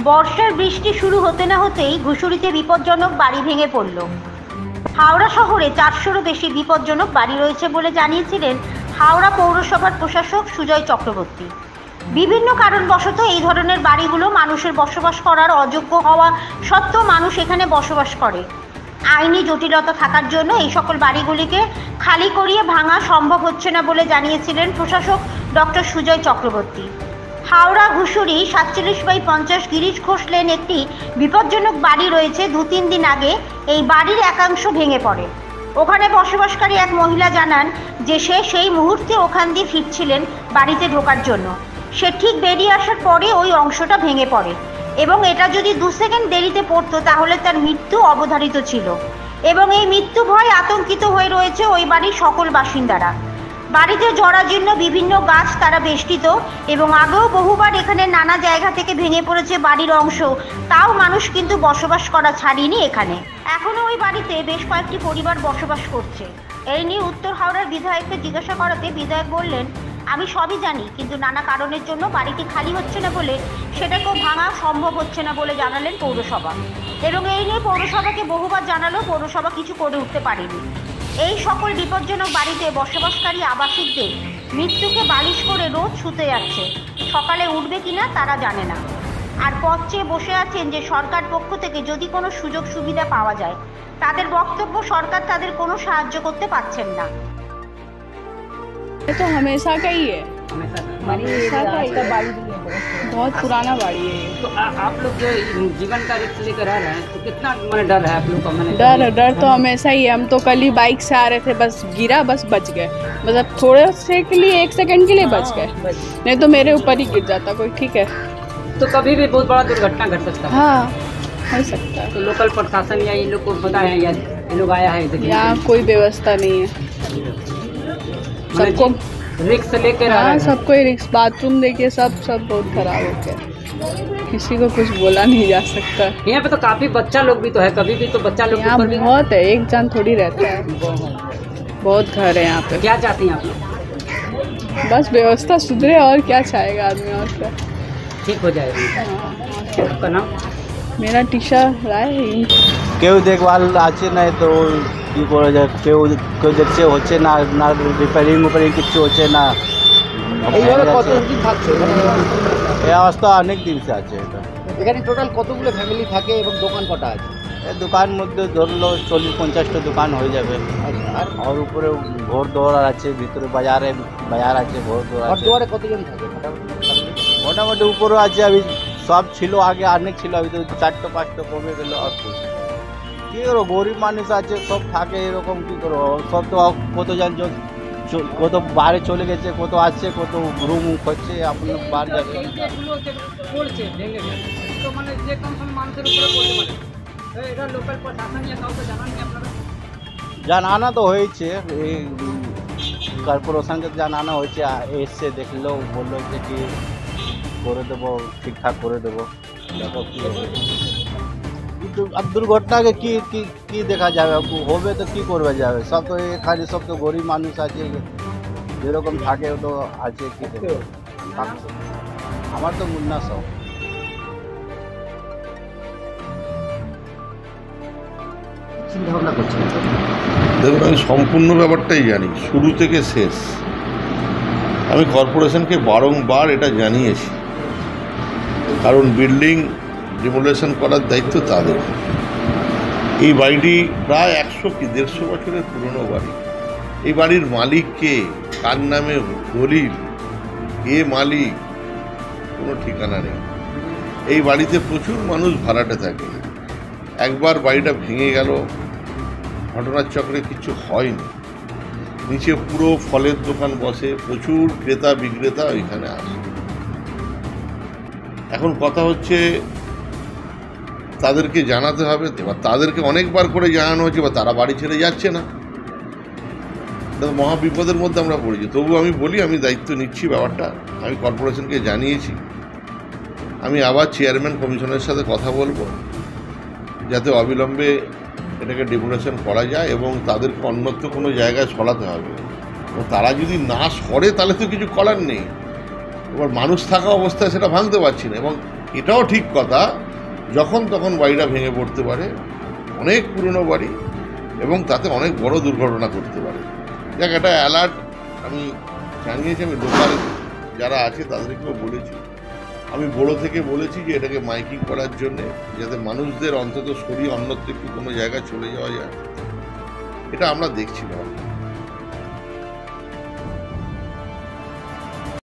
বর্ষার বৃষ্টি শুরু হতে না হতেই ঘুষুরিতে বিপজ্জনক বাড়ি ভেঙে পড়ল। হাওড়া শহরে 400-রও বেশি বিপজ্জনক বাড়ি রয়েছে বলে জানিয়েছিলেন হাওড়া পৌরসভার প্রশাসক সুজয় চক্রবর্তী। বিভিন্ন কারণবশত এই ধরনের বাড়িগুলো মানুষের বসবাস করার অযোগ্য হওয়া সত্ত্বেও মানুষ এখানে বসবাস করে। আইনি জটিলতা থাকার জন্য এই সকল বাড়িগুলিকে খালি করিয়ে ভাঙা সম্ভব হচ্ছে না বলে জানিয়েছিলেন প্রশাসক ডক্টর সুজয় চক্রবর্তী। হাওড়া ঘুষুরি 47/50 গিরিশ ঘোষ লেন একটি বিপজ্জনক বাড়ি রয়েছে। 2-3 দিন আগে এই বাড়ির একাংশ ভেঙে পড়ে। ওখানে বসবাসকারী এক মহিলা জানান যে সে সেই মুহূর্তে ওখান দিয়ে ফিরছিলেন বাড়িতে ঢোকার জন্য। সে ঠিক বেরিয়ে আসার পরে ওই অংশটা ভেঙে পড়ে এবং এটা যদি 2 সেকেন্ড দেরিতে পড়তো তাহলে তার মৃত্যু অবধারিত ছিল এবং এই মৃত্যু ভয় আতঙ্কিত হয়ে রয়েছে ওই বাড়ির সকল বাসিন্দারা। বাড়িতে জরাজীর্ণ বিভিন্ন গাছ তারা বেষ্টিত এবং আগেও বহুবার এখানে নানা জায়গা থেকে ভেঙে পড়েছে বাড়ির অংশ, তাও মানুষ কিন্তু বসবাস করা ছাড়িনি এখানে। এখনও ওই বাড়িতে বেশ কয়েকটি পরিবার বসবাস করছে। এই নিয়ে উত্তর হাওড়ার বিধায়ককে জিজ্ঞাসা করাতে বিধায়ক বললেন, আমি সবই জানি, কিন্তু নানা কারণের জন্য বাড়িটি খালি হচ্ছে না বলে সেটাকেও ভাঙা সম্ভব হচ্ছে না বলে জানালেন পৌরসভা। এবং এই নিয়ে পৌরসভাকে বহুবার জানালেও পৌরসভা কিছু করে উঠতে পারেনি। এই সকল বিপজ্জনক বাড়িতে বসবাসকারী আবাসিকদের মৃত্যুকে বালিশ করে রোজ শুতে যাচ্ছে। সকালে উঠবে কিনা তারা জানে না, আর পথ চেয়ে বসে আছেন যে সরকার পক্ষ থেকে যদি কোনো সুযোগ সুবিধা পাওয়া যায়। তাদের বক্তব্য সরকার তাদের কোনো সাহায্য করতে পারছেন না। ये तो हमेशा का ही है, हमेशा का ही बहुत पुराना बाड़ी है। तो आप लोग जो जीवन का रिस्क लेकर रह रहे हैं तो कितना डर है आप लोग का? डर तो हमेशा ही है। हम तो कल ही बाइक से आ रहे थे, बस गिरा, बस बच गए। मतलब थोड़े से के लिए 1 सेकंड के लिए बच गए, नहीं तो मेरे ऊपर ही गिर जाता कोई। ठीक है, तो कभी भी बहुत बड़ा दुर्घटना घट सकता है। हाँ हो सकता है। तो लोकल प्रशासन या ये लोग को पता है या ये लोग आया है इधर? यहाँ कोई व्यवस्था नहीं है, सबको रिस्क लेकर हाँ सबको रिक्स। बाथरूम देखिए, सब बहुत खराब हो गया, किसी को कुछ बोला नहीं जा सकता। यहाँ पे तो काफी बच्चा लोग भी तो है, कभी भी तो बच्चा लोग यहाँ बहुत है, एक जान थोड़ी रहता है, बहुत घर है यहाँ पे। क्या चाहती हैं आप लोग? बस व्यवस्था सुधरे, और क्या चाहेगा आदमी, और क्या ठीक हो जाएगा। आपका नाम? मेरा टीशा राय। কেউ দেখভাল আছে না, তো কী করা যায়? কেউ দেখছে হচ্ছে না, না রিপেয়ারিং কিছু হচ্ছে না। এইভাবে কতদিন থাকছে? এই অবস্থা অনেক দিন সে আছে। এটা এখানে টোটাল কতগুলো ফ্যামিলি থাকে এবং দোকান কটা আছে? এই দোকান মধ্যে ধরলো 40-50টা দোকান হয়ে যাবে। আর উপরে ঘর দোয়ার আছে, ভিতরে বাজার আছে, ঘর দোয়ার আছে। দুয়ারে কতজন থাকে? মোটামুটি উপরেও আছে, আমি সব ছিল আগে অনেক ছিল, আমি তো 4-5টা কমে গেল। আর কী করবো, গরিব মানুষ আছে, সব থাকে এরকম, কী করবো? সব তো কতজন কত বাইরে চলে গেছে, কত আসছে, কত রুম হচ্ছে, আপনার বাইরে যাবে। জানানো তো হয়েছে, এই কর্পোরেশনকে জানানো হয়েছে, এসছে দেখলো, বললো যে কি করে দেবো, ঠিকঠাক করে দেবো। দেখো কী হবে। কিন্তু আর দুর্ঘটনাকে কি দেখা যাবে? হবে তো কী করবে যাবে? সব তো এখানে সব তো গরিব মানুষ আছে, যেরকম থাকে ও তো আছে। কী দেবে? আমার তো মুন্না সব। চিন্তাভাবনা করছেন? দেখুন, আমি সম্পূর্ণ ব্যাপারটাই জানি, শুরু থেকে শেষ। আমি কর্পোরেশনকে বারংবার এটা জানিয়েছি, কারণ বিল্ডিং ডিমোলেশন করার দায়িত্ব তাদের। এই বাড়িটি প্রায় 100 কি 150 বছরের পুরনো বাড়ি। এই বাড়ির মালিক কে, কার নামে দলিল, কে মালিক, কোনো ঠিকানা নেই। এই বাড়িতে প্রচুর মানুষ ভাড়াটে থাকে। একবার বাড়িটা ভেঙে গেল, ঘটনার চক্রে কিছু হয়নি। নিচে পুরো ফলের দোকান বসে, প্রচুর ক্রেতা বিক্রেতা ওইখানে আসে। এখন কথা হচ্ছে তাদেরকে জানাতে হবে, এবার তাদেরকে অনেকবার করে জানানো হচ্ছে, বা তারা বাড়ি ছেড়ে যাচ্ছে না। মহা বিপদের মধ্যে আমরা পড়েছি। তবু আমি বলি, আমি দায়িত্ব নিচ্ছি ব্যাপারটা, আমি কর্পোরেশনকে জানিয়েছি। আমি আবার চেয়ারম্যান কমিশনের সাথে কথা বলবো, যাতে অবিলম্বে এটাকে ডেমোলেশন করা যায় এবং তাদেরকে অন্যত্র কোনো জায়গায় সরাতে হবে। তারা যদি না সরে তাহলে তো কিছু করার নেই। এবার মানুষ থাকা অবস্থায় সেটা ভাঙতে পারছি না, এবং এটাও ঠিক কথা, যখন তখন বাড়িটা ভেঙে পড়তে পারে, অনেক পুরনো বাড়ি এবং তাতে অনেক বড় দুর্ঘটনা করতে পারে। যাক, একটা অ্যালার্ট আমি জানিয়েছি, আমি লোকাল যারা আছে তাদেরকেও বলেছি, আমি বড় থেকে বলেছি যে এটাকে মাইকিং করার জন্যে, যাতে মানুষদের অন্তত সরিয়ে অন্যত্র একটু কোনো জায়গায় চলে যাওয়া যায়। এটা আমরা দেখছি ভাবনা।